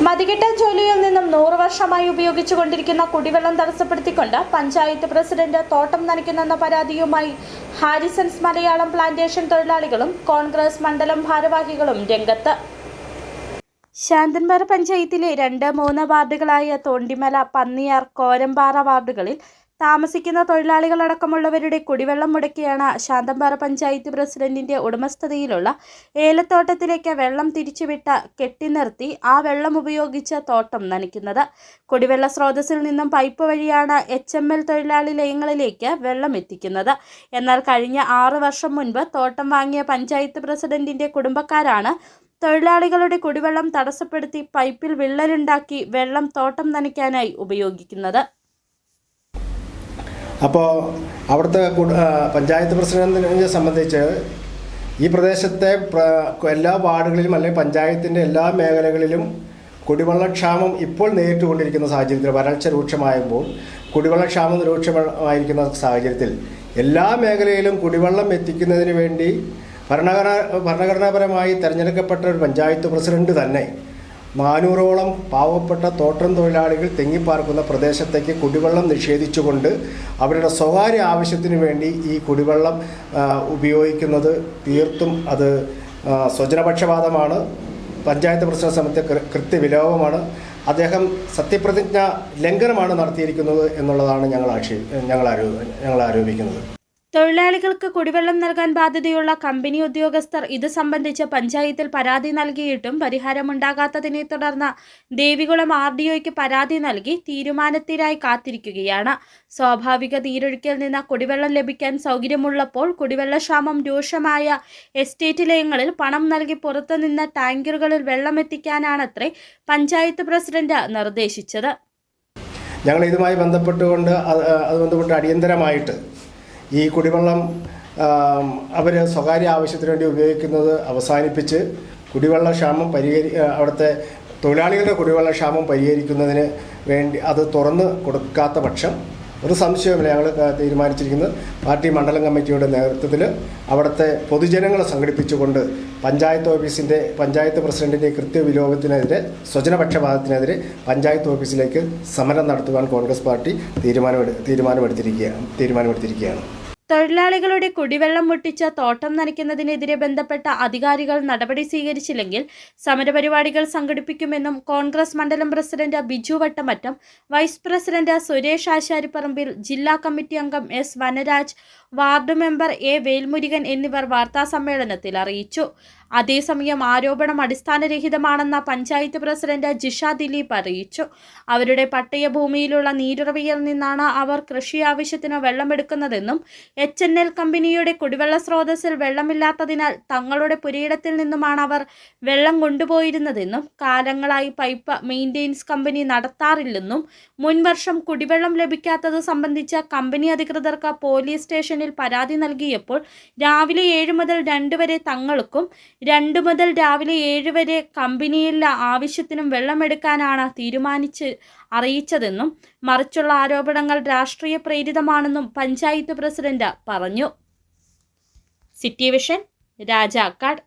മതികെട്ട ജോലിയിൽ നിന്നും 100 വർഷമായി ഉപയോഗിച്ചുകൊണ്ടിരിക്കുന്ന കുടിവെള്ളം തടസ്സപ്പെടുത്തിക്കൊണ്ട് പഞ്ചായത്ത് പ്രസിഡന്റ് തോട്ടം നനയ്ക്കുന്നെന്ന പരാതിയുമായി ഹാരിസൺസ് മലയാളം പ്ലാന്റേഷൻ തൊഴിലാളികളും കോൺഗ്രസ് മണ്ഡലം ഭാരവാഹികളും രംഗത്ത്. ശാന്തൻപാറ പഞ്ചായത്തിലെ 2, 3 വാർഡുകളായ തോണ്ടിമല, പന്നിയാർ, കോരമ്പാറ വാർഡുകളിൽ താമസിക്കുന്ന തൊഴിലാളികളടക്കമുള്ളവരുടെ കുടിവെള്ളം മുടക്കിയാണ് ശാന്തൻപാറ പഞ്ചായത്ത് പ്രസിഡന്റിന്റെ ഉടമസ്ഥതയിലുള്ള ഏലത്തോട്ടത്തിലേക്ക് വെള്ളം തിരിച്ചുവിട്ട് കെട്ടിനിർത്തി ആ വെള്ളം ഉപയോഗിച്ച് തോട്ടം നനയ്ക്കുന്നത്. കുടിവെള്ള സ്രോതസ്സിൽ നിന്നും പൈപ്പ് വഴിയാണ് HML തൊഴിലാളി ലയങ്ങളിലേക്ക് വെള്ളം എത്തിക്കുന്നത്. എന്നാൽ കഴിഞ്ഞ 6 വർഷം മുൻപ് തോട്ടം വാങ്ങിയ പഞ്ചായത്ത് പ്രസിഡന്റിന്റെ കുടുംബക്കാരാണ് തൊഴിലാളികളുടെ കുടിവെള്ളം തടസ്സപ്പെടുത്തി പൈപ്പിൽ വിള്ളലുണ്ടാക്കി വെള്ളം തോട്ടം നനയ്ക്കാനായി ഉപയോഗിക്കുന്നത്. അപ്പോൾ അവിടുത്തെ പഞ്ചായത്ത് പ്രസിഡന്റിനെ സംബന്ധിച്ച് ഈ പ്രദേശത്തെ എല്ലാ വാർഡുകളിലും അല്ലെങ്കിൽ പഞ്ചായത്തിൻ്റെ എല്ലാ മേഖലകളിലും കുടിവെള്ളക്ഷാമം ഇപ്പോൾ നേരിട്ടുകൊണ്ടിരിക്കുന്ന സാഹചര്യത്തിൽ, വരൾച്ച രൂക്ഷമാകുമ്പോൾ കുടിവെള്ളക്ഷാമം രൂക്ഷമായിരിക്കുന്ന സാഹചര്യത്തിൽ എല്ലാ മേഖലയിലും കുടിവെള്ളം എത്തിക്കുന്നതിന് വേണ്ടി ഭരണഘടനാപരമായി തിരഞ്ഞെടുക്കപ്പെട്ട ഒരു പഞ്ചായത്ത് പ്രസിഡന്റ് തന്നെ 400ഓളം പാവപ്പെട്ട തോട്ടം തൊഴിലാളികൾ തിങ്ങിപ്പാർക്കുന്ന പ്രദേശത്തേക്ക് കുടിവെള്ളം നിഷേധിച്ചുകൊണ്ട് അവരുടെ സ്വകാര്യ ആവശ്യത്തിന് വേണ്ടി ഈ കുടിവെള്ളം ഉപയോഗിക്കുന്നത് തീർത്തും അത് സ്വജനപക്ഷപാതമാണ്. പഞ്ചായത്ത് പ്രസിഡന്റ് സംബന്ധിച്ച കൃത്യവിലോപമാണ്. അദ്ദേഹം സത്യപ്രതിജ്ഞ ലംഘനമാണ് നടത്തിയിരിക്കുന്നത് എന്നുള്ളതാണ് ഞങ്ങൾ ആരോപിക്കുന്നത്. തൊഴിലാളികൾക്ക് കുടിവെള്ളം നൽകാൻ ബാധ്യതയുള്ള കമ്പനി ഉദ്യോഗസ്ഥർ ഇത് സംബന്ധിച്ച് പഞ്ചായത്തിൽ പരാതി നൽകിയിട്ടും പരിഹാരമുണ്ടാകാത്തതിനെ തുടർന്ന് ദേവികുളം RDOയ്ക്ക് പരാതി നൽകി തീരുമാനത്തിനായി കാത്തിരിക്കുകയാണ്. സ്വാഭാവിക നീരൊഴുക്കിൽ നിന്ന് കുടിവെള്ളം ലഭിക്കാൻ സൗകര്യമുള്ളപ്പോൾ കുടിവെള്ളക്ഷാമം രൂക്ഷമായ എസ്റ്റേറ്റ് ലയങ്ങളിൽ പണം നൽകി പുറത്തുനിന്ന് ടാങ്കറുകളിൽ വെള്ളം എത്തിക്കാനാണത്രേ പഞ്ചായത്ത് പ്രസിഡന്റ് നിർദ്ദേശിച്ചത്. ഞങ്ങൾ ഇതുമായി ബന്ധപ്പെട്ട് അടിയന്തരമായിട്ട് ഈ കുടിവെള്ളം അവർ സ്വകാര്യ ആവശ്യത്തിന് വേണ്ടി ഉപയോഗിക്കുന്നത് അവസാനിപ്പിച്ച് കുടിവെള്ളക്ഷാമം അവിടുത്തെ തൊഴിലാളികളുടെ കുടിവെള്ളക്ഷാമം പരിഹരിക്കുന്നതിന് വേണ്ടി അത് തുറന്ന് കൊടുക്കാത്ത പക്ഷം ഒരു സംശയവുമില്ല, ഞങ്ങൾ തീരുമാനിച്ചിരിക്കുന്നത് പാർട്ടി മണ്ഡലം കമ്മിറ്റിയുടെ നേതൃത്വത്തിൽ അവിടുത്തെ പൊതുജനങ്ങളെ സംഘടിപ്പിച്ചുകൊണ്ട് പഞ്ചായത്ത് പ്രസിഡന്റിൻ്റെ കൃത്യവിലോപത്തിനെതിരെ, സ്വജനപക്ഷപാതത്തിനെതിരെ പഞ്ചായത്ത് ഓഫീസിലേക്ക് സമരം നടത്തുവാൻ കോൺഗ്രസ് പാർട്ടി തീരുമാനമെടുത്തിരിക്കുകയാണ്. തൊഴിലാളികളുടെ കുടിവെള്ളം മുട്ടിച്ച് തോട്ടം നനയ്ക്കുന്നതിനെതിരെ ബന്ധപ്പെട്ട അധികാരികൾ നടപടി സ്വീകരിച്ചില്ലെങ്കിൽ സമരപരിപാടികൾ സംഘടിപ്പിക്കുമെന്നും കോൺഗ്രസ് മണ്ഡലം president Biju Vattamattam, vice president Suresh Asharipparambil, ജില്ലാ കമ്മിറ്റി അംഗം S Vanaraj, ward member A Velmurugan എന്നിവർ വാർത്താസമ്മേളനത്തിൽ അറിയിച്ചു. അതേസമയം ആരോപണം അടിസ്ഥാനരഹിതമാണെന്ന പഞ്ചായത്ത് പ്രസിഡന്റ് ജിഷ ദിലീപ് അറിയിച്ചു. അവരുടെ പട്ടയഭൂമിയിലുള്ള നീരുറവയിൽ നിന്നാണ് അവർ കൃഷി ആവശ്യത്തിന് വെള്ളമെടുക്കുന്നതെന്നും HNL കമ്പനിയുടെ കുടിവെള്ള സ്രോതസ്സിൽ വെള്ളമില്ലാത്തതിനാൽ തങ്ങളുടെ പുരയിടത്തിൽ നിന്നുമാണ് അവർ വെള്ളം കൊണ്ടുപോയിരുന്നതെന്നും കാലങ്ങളായി പൈപ്പ് മെയിൻ്റെനൻസ് കമ്പനി നടത്താറില്ലെന്നും മുൻവർഷം കുടിവെള്ളം ലഭിക്കാത്തത് സംബന്ധിച്ച് കമ്പനി അധികൃതർക്ക് പോലീസ് സ്റ്റേഷനിൽ പരാതി നൽകിയപ്പോൾ രാവിലെ 7 മുതൽ 2 വരെ തങ്ങൾക്കും 2 മുതൽ രാവിലെ 7 വരെ കമ്പനിയിലെ ആവശ്യത്തിനും വെള്ളമെടുക്കാനാണ് അറിയിച്ചതെന്നും മറിച്ചുള്ള ആരോപണങ്ങൾ രാഷ്ട്രീയ പ്രേരിതമാണെന്നും പഞ്ചായത്ത് പ്രസിഡന്റ് പറഞ്ഞു. City vision, Rajakkad.